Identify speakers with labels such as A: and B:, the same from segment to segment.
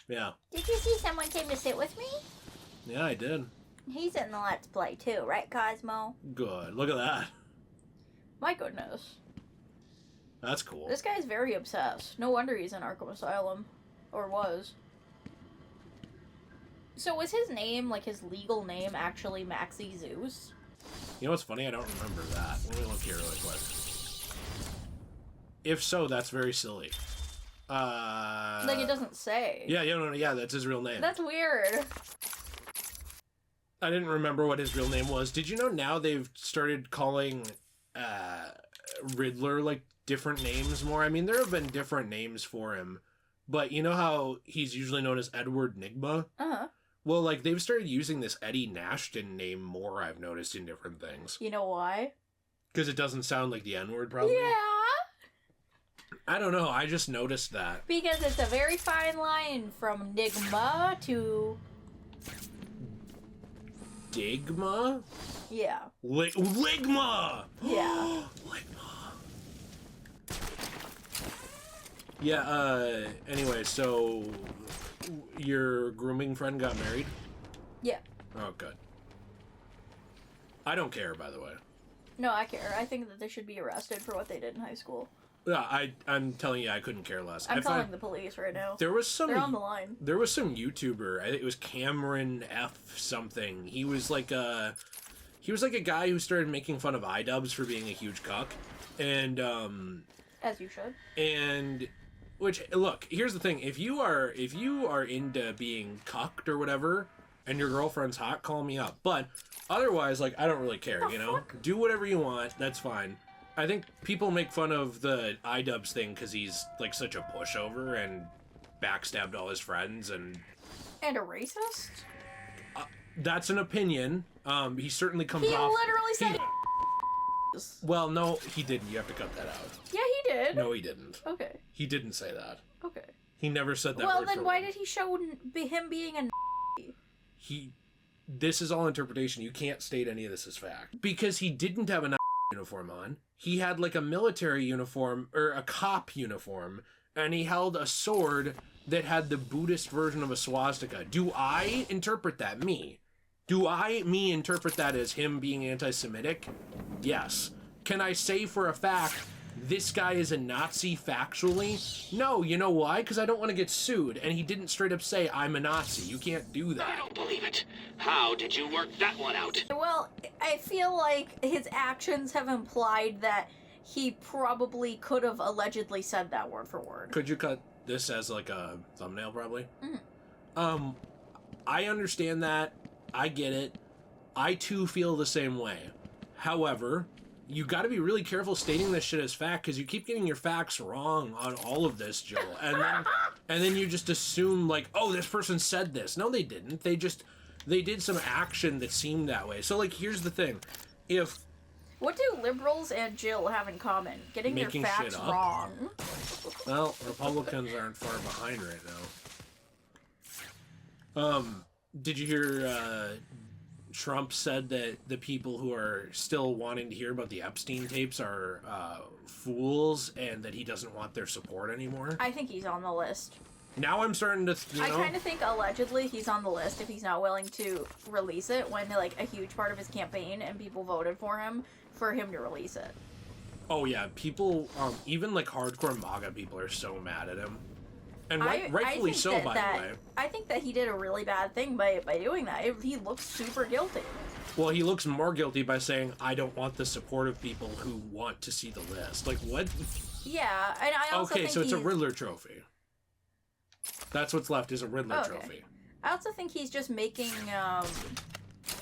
A: Yeah.
B: Did you see someone came to sit with me?
A: Yeah, I did.
B: He's in the Let's Play too, right, Cosmo?
A: Good. Look at that.
B: My goodness.
A: That's cool.
B: This guy's very obsessed. No wonder he's in Arkham Asylum. Or was. So was his name, like his legal name, actually Maxie Zeus?
A: You know what's funny? I don't remember that. Let me look here really quick. If so, that's very silly.
B: Like, it doesn't say.
A: Yeah, that's his real name.
B: That's weird.
A: I didn't remember what his real name was. Did you know now they've started calling Riddler, like, different names more? I mean, there have been different names for him, but you know how he's usually known as Edward Nygma?
B: Uh-huh.
A: Well, like, they've started using this Eddie Nashton name more, I've noticed, in different things.
B: You know why?
A: Because it doesn't sound like the N-word, probably?
B: Yeah!
A: I don't know, I just noticed that.
B: Because it's a very fine line from Nygma to...
A: Digma?
B: Yeah.
A: Ligma!
B: Yeah.
A: Ligma. Yeah, anyway, so... Your grooming friend got married?
B: Yeah.
A: Oh, good. I don't care, by the way.
B: No, I care. I think that they should be arrested for what they did in high school.
A: Yeah, I'm telling you, I couldn't care less.
B: I'm calling the police right now.
A: There was some...
B: They're on the line.
A: There was some YouTuber, I think it was Cameron F. something. He was like a guy who started making fun of iDubbbz for being a huge cuck. And,
B: As you should.
A: And... Which, look, here's the thing. If you are into being cucked or whatever, and your girlfriend's hot, call me up. But otherwise, like, I don't really care, you know? Do whatever you want. That's fine. I think people make fun of the iDubbbz thing because he's, like, such a pushover and backstabbed all his friends and...
B: And a racist?
A: That's an opinion. He certainly comes off...
B: He literally said...
A: Well, no, he didn't. You have to cut that out.
B: Yeah, he did.
A: No, he didn't.
B: Okay.
A: He didn't say that.
B: Okay.
A: He never said that
B: well,
A: word
B: then
A: for
B: why
A: word.
B: did he show him being a
A: This is all interpretation. You can't state any of this as fact. Because he didn't have a uniform on. He had, like, a military uniform, or a cop uniform, and he held a sword that had the Buddhist version of a swastika. Do I interpret that? Me interpret that as him being anti-Semitic? Yes. Can I say for a fact this guy is a Nazi factually? No, you know why? Because I don't want to get sued, and he didn't straight up say, I'm a Nazi. You can't do that.
C: I don't believe it. How did you work that one out?
B: Well, I feel like his actions have implied that he probably could have allegedly said that word for word.
A: Could you cut this as, like, a thumbnail, probably?
B: Mm-hmm.
A: I understand that. I get it. I, too, feel the same way. However, you got to be really careful stating this shit as fact, because you keep getting your facts wrong on all of this, Jill. And then you just assume, like, oh, this person said this. No, they didn't. They did some action that seemed that way. So, like, here's the thing.
B: What do liberals and Jill have in common? Getting their
A: Making
B: facts
A: shit up.
B: wrong.
A: Well, Republicans aren't far behind right now. Did you hear, Trump said that the people who are still wanting to hear about the Epstein tapes are, fools, and that he doesn't want their support anymore?
B: I think he's on the list.
A: Now I'm starting to,
B: I kind of think allegedly he's on the list if he's not willing to release it when, like, a huge part of his campaign and people voted for him to release it.
A: Oh, yeah, people, even, like, hardcore MAGA people are so mad at him. And rightfully so, by the way.
B: I think that he did a really bad thing by doing that. He looks super guilty.
A: Well, he looks more guilty by saying, I don't want the support of people who want to see the list. Like, what?
B: Yeah, and I also think
A: so it's a Riddler trophy. That's what's left is a Riddler trophy.
B: I also think he's just making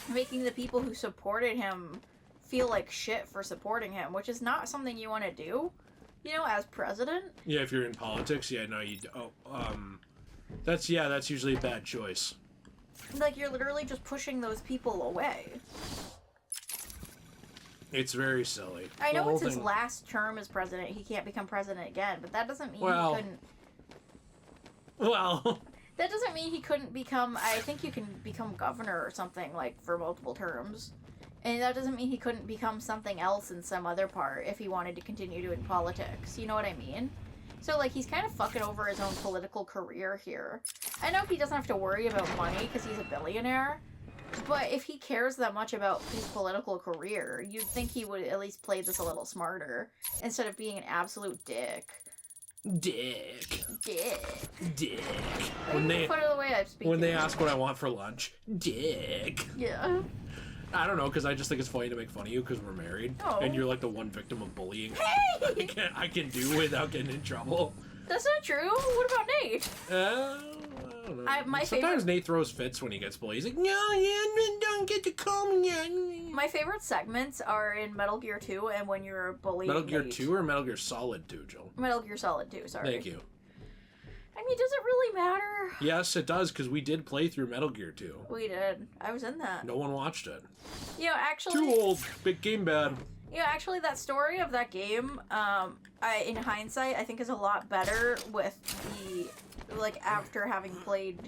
B: the people who supported him feel like shit for supporting him, which is not something you want to do. You know, as president?
A: Yeah, if you're in politics, yeah, no, you... that's usually a bad choice.
B: Like, you're literally just pushing those people away.
A: It's very silly.
B: I know it's his last term as president. He can't become president again, but that doesn't mean he couldn't...
A: Well...
B: That doesn't mean he couldn't become... I think you can become governor or something, like, for multiple terms. And that doesn't mean he couldn't become something else in some other part if he wanted to continue doing politics. You know what I mean? So, like, he's kind of fucking over his own political career here. I know he doesn't have to worry about money because he's a billionaire, but if he cares that much about his political career, you'd think he would at least play this a little smarter instead of being an absolute dick.
A: Dick.
B: Dick.
A: When they
B: put it the way I speak.
A: When they ask what I want for lunch, dick.
B: Yeah.
A: I don't know, because I just think it's funny to make fun of you because we're married, and you're like the one victim of bullying I can do without getting in trouble.
B: That's not true. What about Nate?
A: I don't know. Sometimes Nate throws fits when he gets bullied. He's like, no, yeah, don't get to call me yet.
B: My favorite segments are in Metal Gear 2 and when you're bullying
A: Metal Gear
B: Nate.
A: 2 or Metal Gear Solid 2, Joel?
B: Metal Gear Solid 2, sorry.
A: Thank you.
B: I mean, does it really matter?
A: Yes, it does, because we did play through Metal Gear 2.
B: We did. I was in that.
A: No one watched it.
B: You know, actually...
A: Too old. Big game bad.
B: You know, actually, that story of that game, in hindsight, I think is a lot better with the... Like, after having played,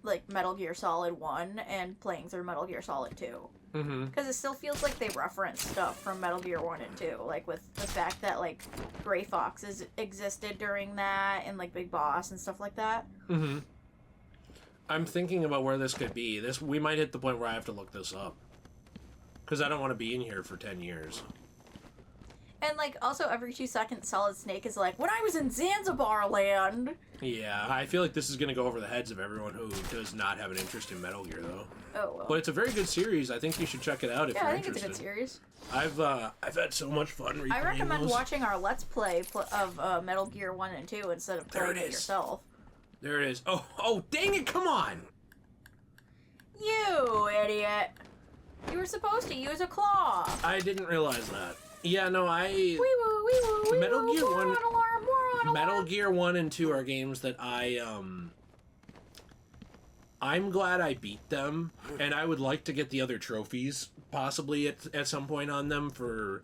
B: like, Metal Gear Solid 1 and playing through Metal Gear Solid 2.
A: Mm-hmm.
B: Because it still feels like they reference stuff from Metal Gear 1 and 2. Like, with the fact that, like, Gray Foxes existed during that, and, like, Big Boss and stuff like that.
A: Mm-hmm. I'm thinking about where this could be. We might hit the point where I have to look this up. Because I don't want to be in here for 10 years.
B: And, like, also every 2 seconds, Solid Snake is like, when I was in Zanzibar land!
A: Yeah, I feel like this is going to go over the heads of everyone who does not have an interest in Metal Gear, though.
B: Oh, well.
A: But it's a very good series. I think you should check it out if you're interested.
B: Yeah, I think it's a good series.
A: I've had so much fun replaying
B: I recommend
A: those.
B: watching our Let's Play of Metal Gear 1 and 2 instead of playing it yourself.
A: There it is. Oh, dang it, come on!
B: You idiot! You were supposed to use a claw!
A: I didn't realize that. Yeah, no,
B: Wee-woo,
A: Metal Gear 1
B: alarm.
A: Metal Gear 1 and 2 are games that I'm glad I beat them, and I would like to get the other trophies possibly at some point on them for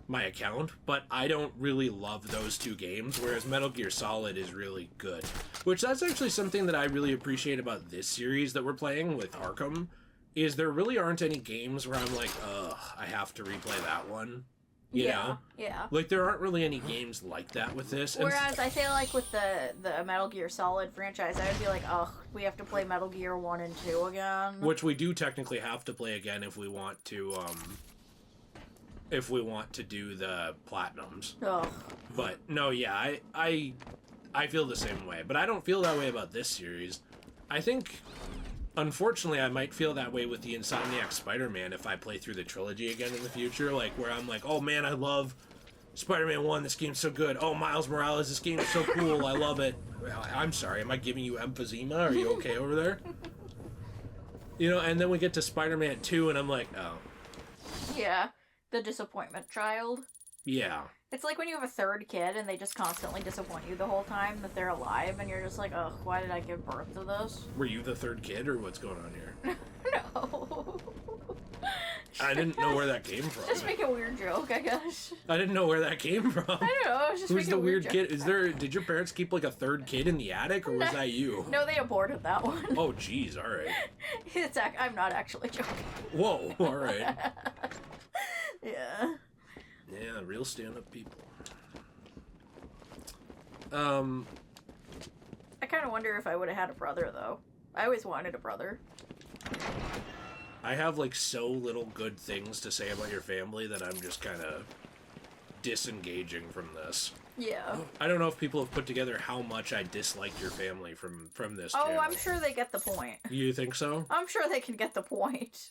A: my account, but I don't really love those 2 games, whereas Metal Gear Solid is really good. Which that's actually something that I really appreciate about this series that we're playing with Arkham, is there really aren't any games where I'm like, ugh, I have to replay that one. You know?
B: Yeah.
A: Like, there aren't really any games like that with this.
B: Whereas I feel like with the Metal Gear Solid franchise, I would be like, ugh, we have to play Metal Gear 1 and 2 again.
A: Which we do technically have to play again if we want to do the platinums.
B: Ugh.
A: But no, yeah, I feel the same way. But I don't feel that way about this series. I think, unfortunately, I might feel that way with the Insomniac Spider-Man if I play through the trilogy again in the future. Like, where I'm like, oh man, I love Spider-Man 1, this game's so good. Oh, Miles Morales, this game's so cool, I love it. I'm sorry, am I giving you emphysema? Are you okay over there? You know, and then we get to Spider-Man 2, and I'm like, oh.
B: Yeah, the disappointment child.
A: Yeah.
B: It's like when you have a third kid and they just constantly disappoint you the whole time that they're alive, and you're just like, ugh, why did I give birth to this?
A: Were you the third kid, or what's going on here?
B: No.
A: I didn't know where that came from.
B: Just make a weird joke, I guess.
A: I didn't know where that came from.
B: I don't know, I was just
A: Who's
B: making
A: the
B: a weird
A: weird kid? Did your parents keep like a third kid in the attic, or was that you?
B: No, they aborted that one.
A: Oh, jeez, alright.
B: I'm not actually joking.
A: Whoa, alright.
B: Yeah.
A: Yeah, real stand-up people.
B: I kind of wonder if I would have had a brother, though. I always wanted a brother.
A: I have, like, so little good things to say about your family that I'm just kind of disengaging from this.
B: Yeah.
A: I don't know if people have put together how much I dislike your family from this channel.
B: Oh, I'm sure they get the point.
A: You think so?
B: I'm sure they can get the point.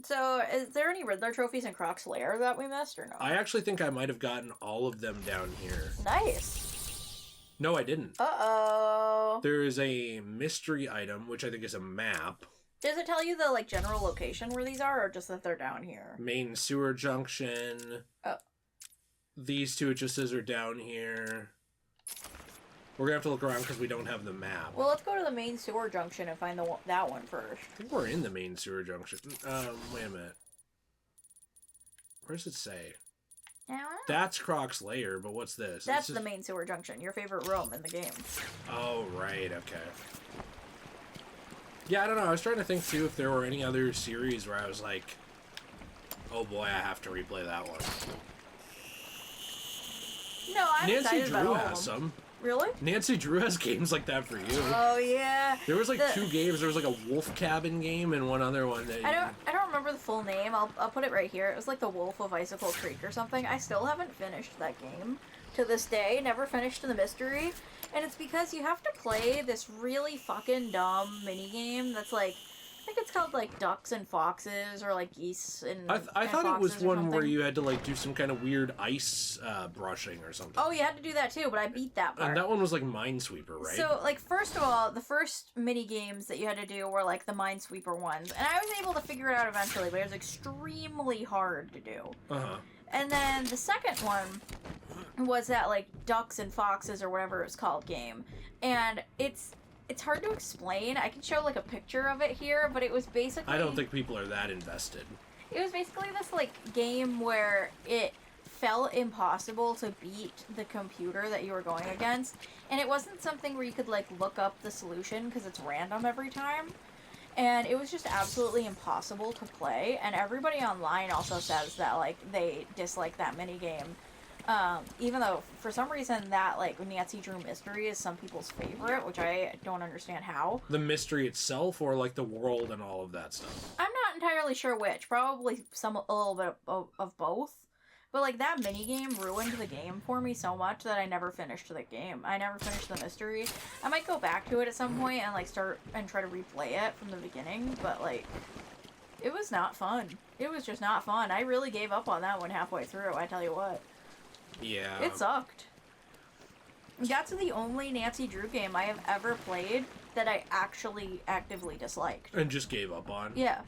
B: So, is there any Riddler trophies in Croc's Lair that we missed, or no?
A: I actually think I might have gotten all of them down here.
B: Nice.
A: No, I didn't.
B: Uh-oh.
A: There is a mystery item, which I think is a map.
B: Does it tell you the, like, general location where these are, or just that they're down here?
A: Main sewer junction.
B: Oh.
A: These 2, it just says are down here. We're gonna have to look around because we don't have the map.
B: Well, let's go to the main sewer junction and find that one first.
A: I think we're in the main sewer junction. Wait a minute. Where does it say? That's Croc's Lair, but what's this?
B: That's the main sewer junction, your favorite room in the game.
A: Oh, right, okay. Yeah, I don't know. I was trying to think, too, if there were any other series where I was like, oh boy, I have to replay that one.
B: No, I'm
A: Nancy
B: excited about
A: Drew
B: all of
A: has
B: them.
A: some.
B: Really?
A: Nancy Drew has games like that for you.
B: Oh yeah.
A: There was like 2 games. There was like a Wolf Cabin game and one other one that.
B: I don't remember the full name. I'll put it right here. It was like the Wolf of Icicle Creek or something. I still haven't finished that game to this day. Never finished the mystery, and it's because you have to play this really fucking dumb mini game that's like. I think it's called like Ducks and Foxes or like Geese and
A: I thought it was
B: Foxes or
A: one where
B: something.
A: you had to like do some kind of weird ice brushing or something.
B: Oh, you had to do that too, but I beat that part.
A: And that one was like Minesweeper, right?
B: So, like, first of all, the first mini games that you had to do were like the Minesweeper ones, and I was able to figure it out eventually, but it was extremely hard to do.
A: Uh-huh.
B: And then the second one was that like Ducks and Foxes or whatever it's called game, and it's hard to explain. I can show like a picture of it here, but it was basically.
A: I don't think people are that invested.
B: It was basically this like game where it felt impossible to beat the computer that you were going against, and it wasn't something where you could like look up the solution because it's random every time, and it was just absolutely impossible to play. And everybody online also says that like they dislike that mini game, even though for some reason that like Nancy Drew mystery is some people's favorite, which I don't understand how.
A: The mystery itself, or like the world and all of that stuff.
B: I'm not entirely sure which. Probably a little bit of both. But like that mini game ruined the game for me so much that I never finished the game. I never finished the mystery. I might go back to it at some point and like start and try to replay it from the beginning, but like it was not fun. It was just not fun. I really gave up on that one halfway through, I tell you what.
A: Yeah.
B: It sucked. That's the only Nancy Drew game I have ever played that I actually actively disliked.
A: And just gave up on.
B: Yeah.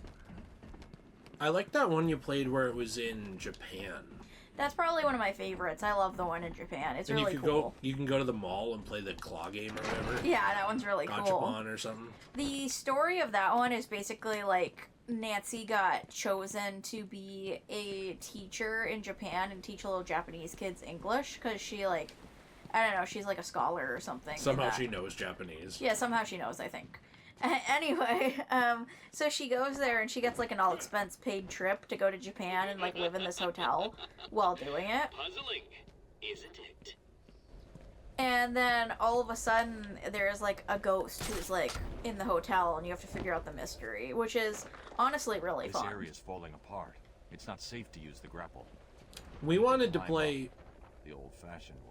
A: I like that one you played where it was in Japan.
B: That's probably one of my favorites. I love the one in Japan. It's
A: And
B: really cool.
A: You can go to the mall and play the claw game or whatever.
B: Yeah, that one's really cool.
A: Gachapon or something.
B: The story of that one is basically like Nancy got chosen to be a teacher in Japan and teach little Japanese kids English because she like, I don't know, she's like a scholar or something.
A: Somehow she knows Japanese.
B: Yeah, somehow she knows, I think. Anyway, so she goes there and she gets like an all expense paid trip to go to Japan and like live in this hotel while doing it.
C: Puzzling, isn't it?
B: And then all of a sudden there's like a ghost who's like in the hotel and you have to figure out the mystery, which is honestly really
D: This
B: fun.
D: area is falling apart. It's not safe to use the grapple.
A: We wanted to
D: Climb
A: play.
D: up the old-fashioned way.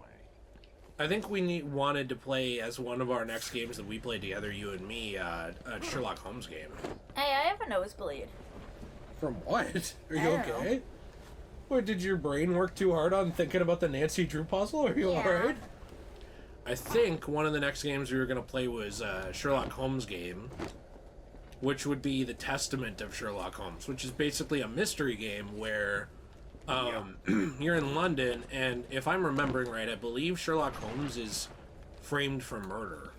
A: I think we wanted to play as one of our next games that we played together, you and me, a Sherlock Holmes game.
B: Hey, I have a nosebleed.
A: From what? Are you
B: I don't
A: okay? What, did your brain work too hard on thinking about the Nancy Drew puzzle? Are you
B: Yeah.
A: alright? I think one of the next games we were going to play was a Sherlock Holmes game, which would be the Testament of Sherlock Holmes, which is basically a mystery game where you're in London, and if I'm remembering right, I believe Sherlock Holmes is framed for murder.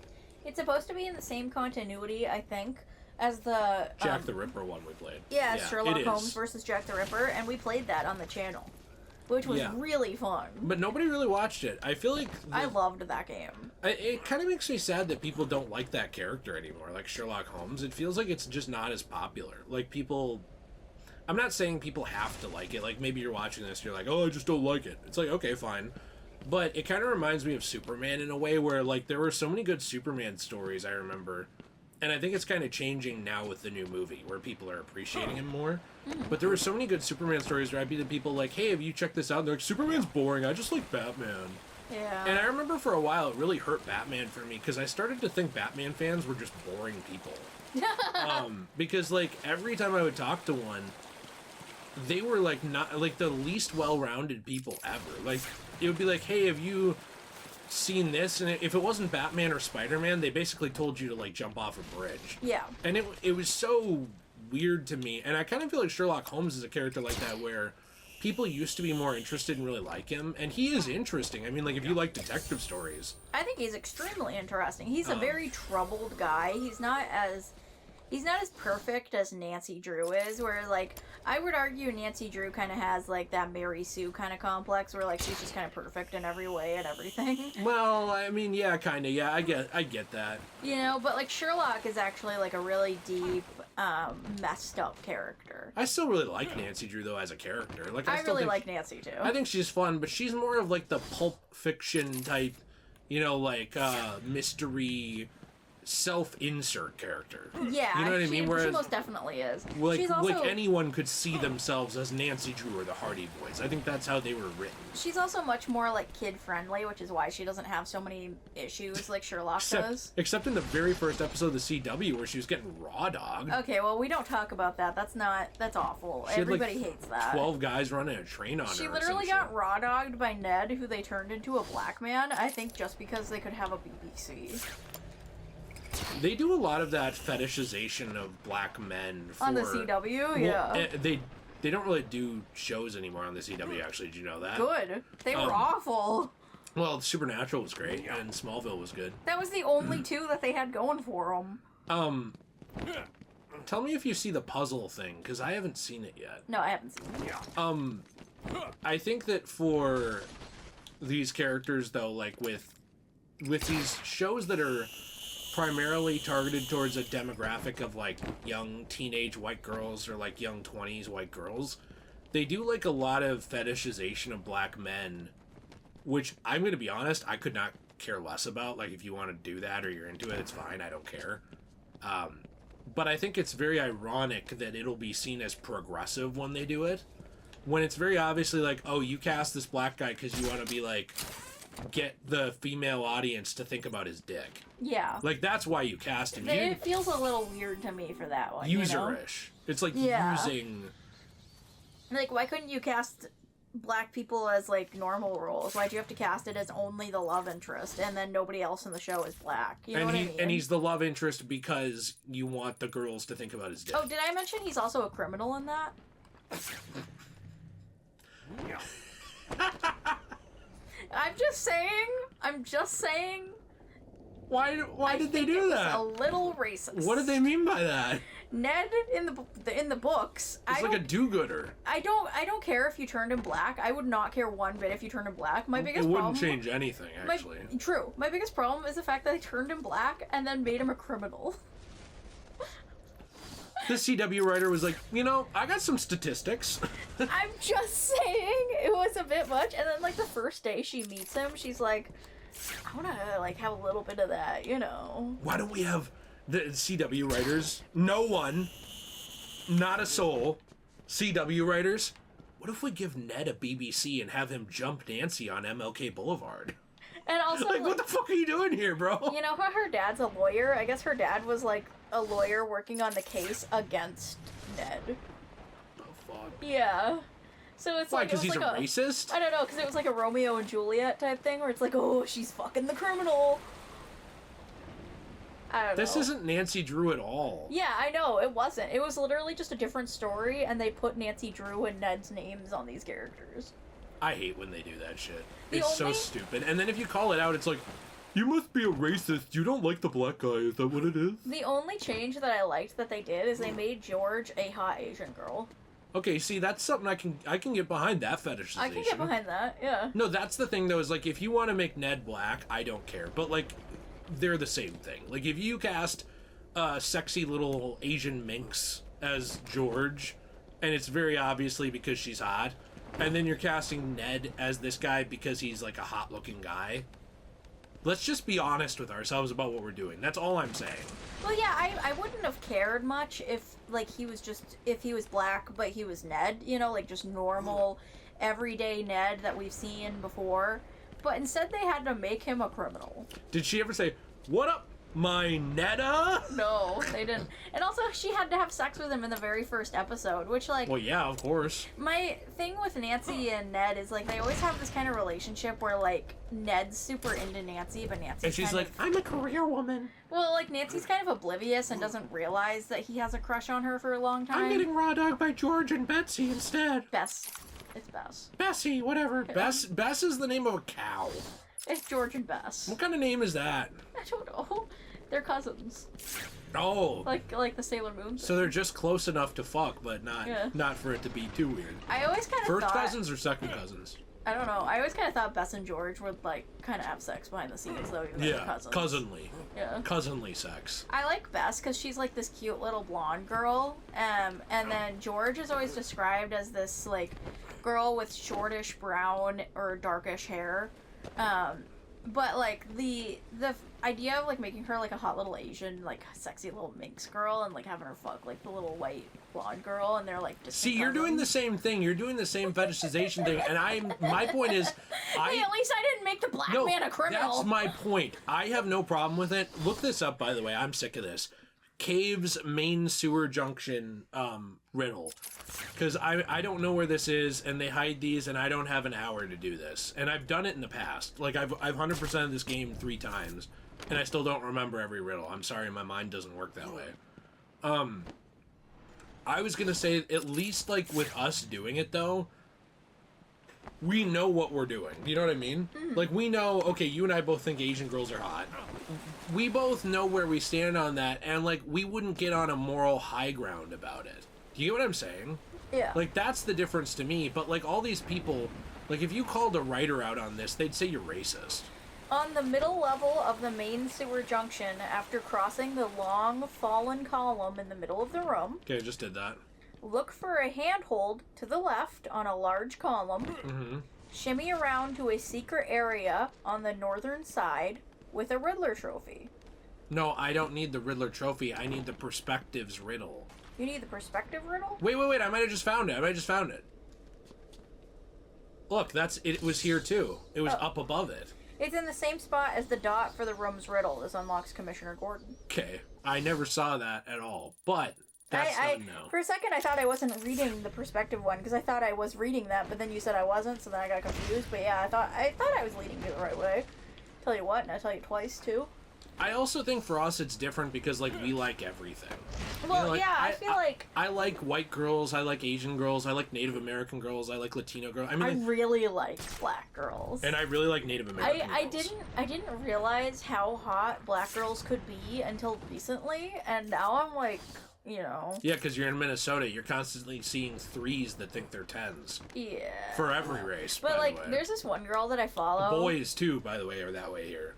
B: It's supposed to be in the same continuity, I think, as the
A: Jack the Ripper one we played.
B: yeah, Sherlock
A: it is.
B: Holmes versus Jack the Ripper, and we played that on the channel, which was
A: Yeah.
B: really fun.
A: But nobody really watched it. I feel like
B: I loved that game.
A: it kind of makes me sad that people don't like that character anymore, like Sherlock Holmes. It feels like it's just not as popular. Like people, I'm not saying people have to like it. Like maybe you're watching this, you're like, oh, I just don't like it. It's like, okay, fine. But it kind of reminds me of Superman in a way where like there were so many good Superman stories I remember. And I think it's kind of changing now with the new movie where people are appreciating him more. But there were so many good Superman stories where I'd be to people like, hey, have you checked this out? And they're like, Superman's boring. I just like Batman.
B: Yeah.
A: And I remember for a while it really hurt Batman for me because I started to think Batman fans were just boring people. Because like every time I would talk to one, they were like not like the least well-rounded people ever. Like it would be like, hey, have you seen this? And if it wasn't Batman or Spider-Man, they basically told you to like jump off a bridge.
B: Yeah.
A: And it was so weird to me. And I kind of feel like Sherlock Holmes is a character like that where people used to be more interested and really like him. And he is interesting. I mean, like if you like detective stories.
B: I think he's extremely interesting. He's a very troubled guy. He's not as perfect as Nancy Drew is, where like I would argue Nancy Drew kind of has like that Mary Sue kind of complex where like she's just kind of perfect in every way and everything.
A: Well, I mean, yeah, kind of. Yeah, I get that.
B: You know, but like Sherlock is actually like a really deep messed up character.
A: I still really like Nancy Drew though as a character. Like
B: I
A: still
B: really
A: think,
B: like Nancy too.
A: I think she's fun, but she's more of like the Pulp Fiction type, you know, like mystery self-insert character.
B: Yeah,
A: you know what I mean?
B: She
A: Whereas,
B: most definitely is.
A: like,
B: She's also,
A: like anyone could see themselves as Nancy Drew or the Hardy Boys. I think that's how they were written.
B: she's also much more like kid-friendly, which is why she doesn't have so many issues like Sherlock does.
A: Except in the very first episode of the CW where she was getting raw dogged.
B: Okay, well, we don't talk about that. That's awful.
A: She had, like,
B: Everybody hates that.
A: 12 guys running a train on her.
B: She
A: or
B: literally
A: some
B: got
A: shit.
B: raw dogged by Ned, who they turned into a black man, I think just because they could have a BBC.
A: They do a lot of that fetishization of black men for,
B: On the CW,
A: well,
B: yeah.
A: They don't really do shows anymore on the CW, actually. Did you know that?
B: Good. They were awful.
A: Well, Supernatural was great, and Smallville was good.
B: That was the only two that they had going for them.
A: Tell me if you see the puzzle thing, because I haven't seen it yet.
B: No, I haven't seen it.
A: I think that for these characters, though, like with these shows that are primarily targeted towards a demographic of like young teenage white girls or like young 20s white girls, they do like a lot of fetishization of black men, which I'm going to be honest, I could not care less about. Like, if you want to do that or you're into it, it's fine. I don't care. But I think it's very ironic that it'll be seen as progressive when they do it, when it's very obviously like, oh, you cast this black guy because you want to be like, get the female audience to think about his dick.
B: Yeah.
A: Like, that's why you cast him.
B: It feels a little weird to me for that one.
A: Userish. It's like using.
B: Like, why couldn't you cast black people as like normal roles? Why'd you have to cast it as only the love interest and then nobody else in the show is black? You know what I mean?
A: And he's the love interest because you want the girls to think about his dick.
B: Oh, did I mention he's also a criminal in that? I'm just saying.
A: Why did they
B: think
A: do
B: it was
A: that?
B: a little racist.
A: What did they mean by that?
B: Ned in the books.
A: It's like a do-gooder.
B: I don't care if you turned him black. I would not care one bit if you turned him black. My biggest
A: It wouldn't
B: problem.
A: change anything, actually.
B: True. My biggest problem is the fact that they turned him black and then made him a criminal.
A: The CW writer was like, you know, I got some statistics.
B: I'm just saying, it was a bit much. And then, like, the first day she meets him, she's like, I want to, like, have a little bit of that, you know.
A: Why don't we have the CW writers? No one, not a soul, CW writers. What if we give Ned a BBC and have him jump Nancy on MLK Boulevard?
B: And also,
A: Like, what the fuck are you doing here, bro?
B: you know how her dad's a lawyer? I guess her dad was, like, a lawyer working on the case against Ned.
A: The fuck?
B: Yeah. So it's
A: Why,
B: like,
A: because
B: it was
A: he's
B: like
A: a racist?
B: I don't know, because it was like a Romeo and Juliet type thing where it's like, oh, she's fucking the criminal. I don't know.
A: This isn't Nancy Drew at all.
B: Yeah, I know, it wasn't. It was literally just a different story, and they put Nancy Drew and Ned's names on these characters.
A: I hate when they do that shit.
B: The
A: It's so
B: only-
A: stupid. And then if you call it out, it's like, you must be a racist. You don't like the black guy. Is that what it is?
B: The only change that I liked that they did is they made George a hot Asian girl.
A: Okay, see, that's something I can get behind that fetishization.
B: I can get behind that, yeah.
A: No, that's the thing, though, is, like, if you want to make Ned black, I don't care. But, like, they're the same thing. Like, if you cast sexy little Asian minx as George, and it's very obviously because she's hot, and then you're casting Ned as this guy because he's, like, a hot-looking guy, let's just be honest with ourselves about what we're doing. That's all I'm saying.
B: Well, yeah, I wouldn't have cared much if, like, if he was black, but he was Ned, you know, like, just normal, everyday Ned that we've seen before. But instead they had to make him a criminal.
A: Did she ever say, "What up, my Netta"?
B: No, they didn't. And also, she had to have sex with him in the very first episode, which, like...
A: Well, yeah, of course.
B: My thing with Nancy and Ned is, like, they always have this kind of relationship where, like, Ned's super into Nancy, but Nancy's
A: And she's
B: kind
A: like,
B: of...
A: I'm a career woman.
B: Well, like, Nancy's kind of oblivious and doesn't realize that he has a crush on her for a long time.
A: I'm getting raw dogged by George and Betsy instead.
B: Bess. It's Bess.
A: Bessie, whatever. Bess is the name of a cow.
B: It's George and Bess.
A: What kind of name is that?
B: I don't know. They're cousins.
A: Oh.
B: Like the Sailor Moon.
A: So they're just close enough to fuck, but not
B: Yeah.
A: not for it to be too weird.
B: I always kind of
A: First
B: thought...
A: cousins or second cousins?
B: I don't know. I always kind of thought Bess and George would, like, kind of have sex behind the scenes, though, even though they're cousins.
A: Cousinly.
B: Yeah.
A: Cousinly sex.
B: I like Bess because she's, like, this cute little blonde girl, and then George is always described as this, like, girl with shortish brown or darkish hair. But, like, the idea of, like, making her, like, a hot little Asian, like, sexy little minx girl and, like, having her fuck, like, the little white blonde girl, and they're, like, distant
A: See, you're doing the
B: cousins.
A: same thing. You're doing the same fetishization thing, and my point is...
B: Hey, at least I didn't make the black man a criminal.
A: That's my point. I have no problem with it. Look this up, by the way. I'm sick of this. Cave's main sewer junction riddle. Because I don't know where this is, and they hide these, and I don't have an hour to do this. And I've done it in the past. Like, I've 100%ed this game 3 times, and I still don't remember every riddle. I'm sorry, my mind doesn't work that way. I was gonna say, at least, like, with us doing it, though, we know what we're doing. You know what I mean? Like, we know, okay, you and I both think Asian girls are hot. We both know where we stand on that, and, like, we wouldn't get on a moral high ground about it. Do you get what I'm saying?
B: Yeah.
A: Like, that's the difference to me. But, like, all these people, like, if you called a writer out on this, they'd say you're racist.
B: On the middle level of the main sewer junction, after crossing the long, fallen column in the middle of the room,
A: Okay, I just did that.
B: look for a handhold to the left on a large column,
A: Mm-hmm.
B: shimmy around to a secret area on the northern side with a Riddler trophy.
A: No, I don't need the Riddler trophy. I need the Perspectives riddle.
B: You need the perspective riddle?
A: Wait. I might have just found it. Look, it was here, too. It was up above it.
B: It's in the same spot as the dot for the room's riddle. This unlocks Commissioner Gordon.
A: Okay, I never saw that at all, but that's done now.
B: For a second, I thought I wasn't reading the perspective one, because I thought I was reading that, but then you said I wasn't, so then I got confused. But yeah, I thought I was leading you the right way. Tell you what, and I tell you twice, too.
A: I also think for us it's different because, like, we like everything.
B: Well,
A: You know, like,
B: yeah, I feel like...
A: I like white girls, I like Asian girls, I like Native American girls, I like Latino girls. I mean,
B: I really like black girls.
A: and I really like Native American girls.
B: I didn't realize how hot black girls could be until recently, and now I'm like, you know...
A: Yeah, because you're in Minnesota, you're constantly seeing 3s that think they're 10s.
B: Yeah.
A: For every race,
B: But,
A: by
B: like,
A: the way.
B: there's this one girl that I follow...
A: Boys, too, by the way, are that way here.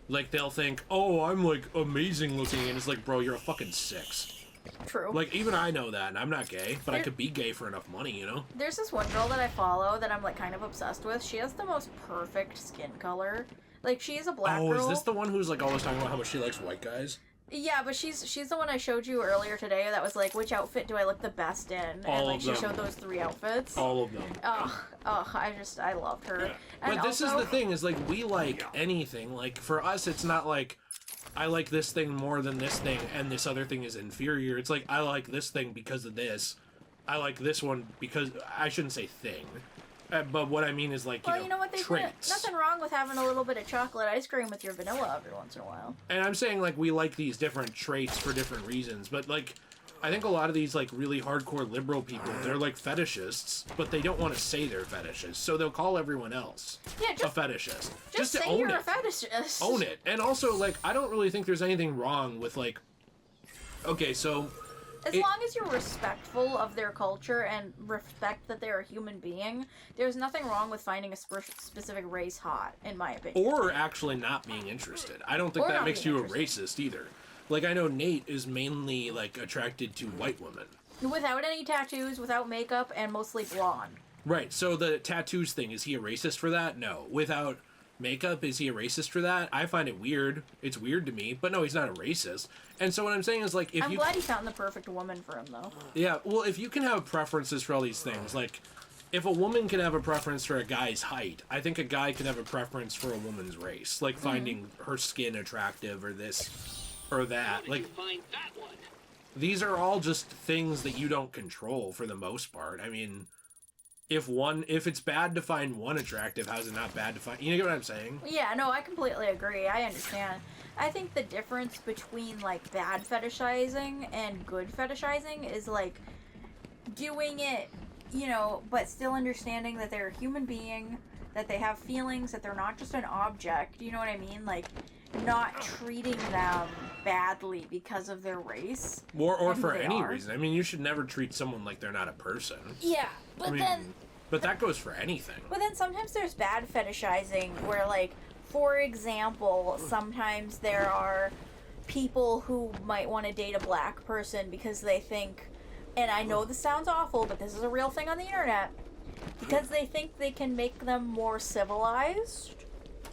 A: Like, they'll think, oh, I'm, like, amazing looking, and it's like, bro, you're a fucking 6.
B: True.
A: Like, even I know that, and I'm not gay, but I could be gay for enough money, you know?
B: There's this one girl that I follow that I'm, like, kind of obsessed with. She has the most perfect skin color. Like, she's a black girl.
A: Oh, is this the one who's, like, always talking about how much she likes white guys?
B: Yeah, but she's the one I showed you earlier today that was like, which outfit do I look the best in? And
A: All
B: like
A: of
B: she
A: them.
B: showed those 3 outfits.
A: All of them.
B: I loved her.
A: Yeah.
B: And
A: But this
B: also,
A: is the thing, is, like, we like anything. Like, for us, it's not like, I like this thing more than this thing, and this other thing is inferior. It's like, I like this thing because of this. I like this one because, I shouldn't say thing. But what I mean is, like,
B: well, you know what? There's
A: traits.
B: nothing wrong with having a little bit of chocolate ice cream with your vanilla every once in a while.
A: And I'm saying, like, we like these different traits for different reasons. But, like, I think a lot of these, like, really hardcore liberal people, they're, like, fetishists, but they don't want to say they're fetishists. So they'll call everyone else a fetishist.
B: Just
A: to
B: say
A: own
B: you're
A: it.
B: a fetishist.
A: Own it. And also, like, I don't really think there's anything wrong with, like, okay, so...
B: As long as you're respectful of their culture and respect that they're a human being, there's nothing wrong with finding a specific race hot, in my opinion.
A: Or actually not being interested. I don't think
B: Or
A: that
B: not
A: makes
B: being
A: you a
B: interested.
A: racist either. Like, I know Nate is mainly, like, attracted to white women.
B: Without any tattoos, without makeup, and mostly blonde.
A: Right, so the tattoos thing, is he a racist for that? No. Without makeup, is he a racist for that? I find it weird. It's weird to me, but no, he's not a racist. And so what I'm saying is, like, if
B: I'm
A: you...
B: glad he found the perfect woman for him, though.
A: Yeah, well, if you can have preferences for all these things, like, if a woman can have a preference for a guy's height, I think a guy can have a preference for a woman's race. Like, finding her skin attractive or this or that. Like,
C: Find that one.
A: these are all just things that you don't control for the most part. I mean, if it's bad to find one attractive, how's it not bad to find... You know what I'm saying?
B: Yeah, no, I completely agree. I understand. I think the difference between, like, bad fetishizing and good fetishizing is, like, doing it, you know, but still understanding that they're a human being, that they have feelings, that they're not just an object, you know what I mean? Like, not treating them badly because of their race.
A: Or
B: and
A: for
B: who they
A: any
B: are.
A: reason. I mean, you should never treat someone like they're not a person.
B: Yeah, but
A: I mean,
B: then...
A: But that goes for anything.
B: But then sometimes there's bad fetishizing where, like, for example, sometimes there are people who might want to date a black person because they think, and I know this sounds awful, but this is a real thing on the internet, because they think they can make them more civilized.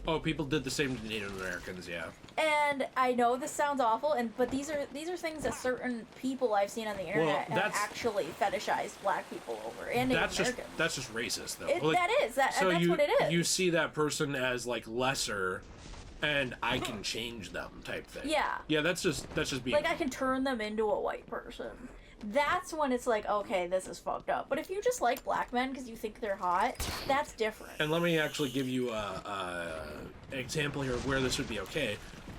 A: Oh, people did the same to Native Americans, yeah.
B: And I know this sounds awful, but these are things that certain people I've seen on the internet have actually fetishized black people over, and Native Americans.
A: That's just racist, though.
B: That's what it is.
A: You see that person as, like, lesser, and I can change them type thing.
B: Yeah.
A: Yeah, that's just being...
B: Like, I can turn them into a white person. That's when it's like, okay, this is fucked up. But if you just like black men because you think they're hot, that's different.
A: And let me actually give you an example here of where this would be okay.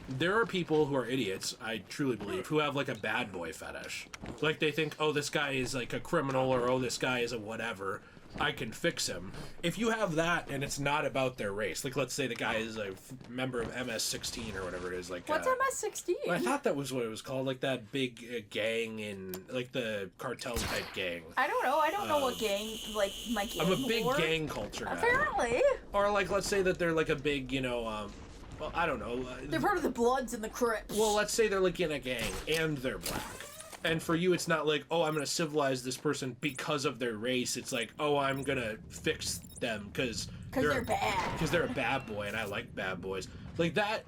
A: There are people who are idiots, I truly believe, who have, like, a bad boy fetish. Like, they think, oh, this guy is, like, a criminal, or, oh, this guy is a whatever. I can fix him. If you have that, and it's not about their race, like, let's say the guy is a member of MS-16 or whatever it is, like...
B: What's MS-16?
A: I thought that was what it was called, like that big gang in, like, the cartel-type gang.
B: I don't know. I don't know what gang, like, my gang
A: I'm a big
B: war.
A: gang culture guy.
B: Apparently.
A: Or, like, let's say that they're, like, a big, you know, well, I don't know.
B: They're part of the Bloods and the Crips.
A: Well, let's say they're, like, in a gang, and they're black. And for you, it's not like, oh, I'm going to civilize this person because of their race. It's like, oh, I'm going to fix them because
B: they're bad.
A: Because they're a bad boy, and I like bad boys. Like that,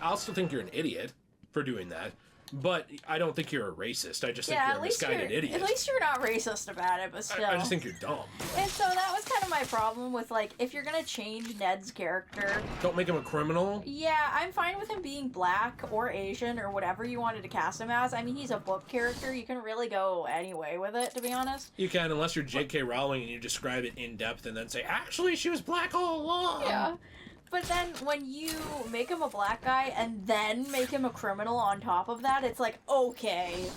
A: I'll still think you're an idiot for doing that. But I don't think you're a racist. I just think you're a misguided idiot.
B: At least you're not racist about it, but still.
A: I just think you're dumb.
B: And so that was kind of my problem with, like, if you're gonna change Ned's character...
A: Don't make him a criminal?
B: Yeah, I'm fine with him being black or Asian or whatever you wanted to cast him as. I mean, he's a book character. You can really go any way with it, to be honest.
A: You can, unless you're J.K. Rowling and you describe it in depth and then say, actually, she was black all along.
B: Yeah. But then when you make him a black guy and then make him a criminal on top of that, it's like, okay.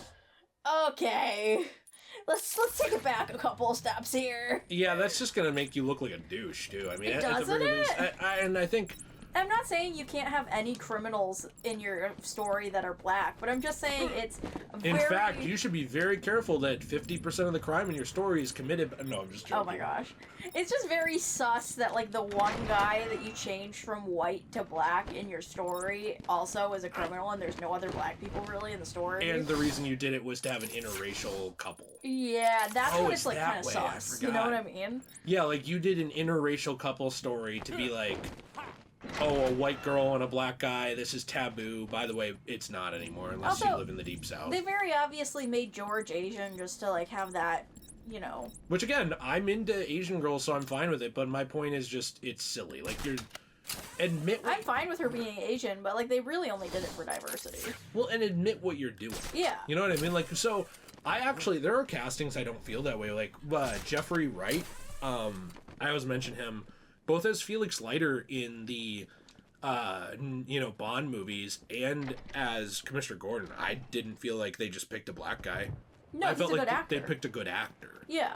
B: Let's take it back a couple steps here.
A: Yeah, that's just gonna make you look like a douche, too. I mean,
B: Doesn't it?
A: And I think...
B: I'm not saying you can't have any criminals in your story that are black, but I'm just saying it's
A: In fact, you should be very careful that 50% of the crime in your story is committed... No, I'm just joking.
B: Oh my gosh. It's just very sus that, like, the one guy that you changed from white to black in your story also is a criminal, and there's no other black people really in the story.
A: And the reason you did it was to have an interracial couple.
B: Yeah, that's what it's, like,
A: that
B: kind of
A: way.
B: sus. You know what I mean?
A: Yeah, like, you did an interracial couple story to be like... Oh, a white girl and a black guy, this is taboo. By the way, it's not anymore unless you live in the Deep South.
B: They very obviously made George Asian just to, like, have that, you know...
A: Which, again, I'm into Asian girls, so I'm fine with it, but my point is just, it's silly. Like, you're...
B: I'm fine with her being Asian, but, like, they really only did it for diversity.
A: Well, and admit what you're doing.
B: Yeah.
A: You know what I mean? Like, so, there are castings I don't feel that way. Like, Jeffrey Wright, I always mention him... both as Felix Leiter in the, Bond movies and as Commissioner Gordon. I didn't feel like they just picked a black guy.
B: No,
A: I felt
B: he's a
A: like
B: good actor.
A: They picked a good actor.
B: Yeah.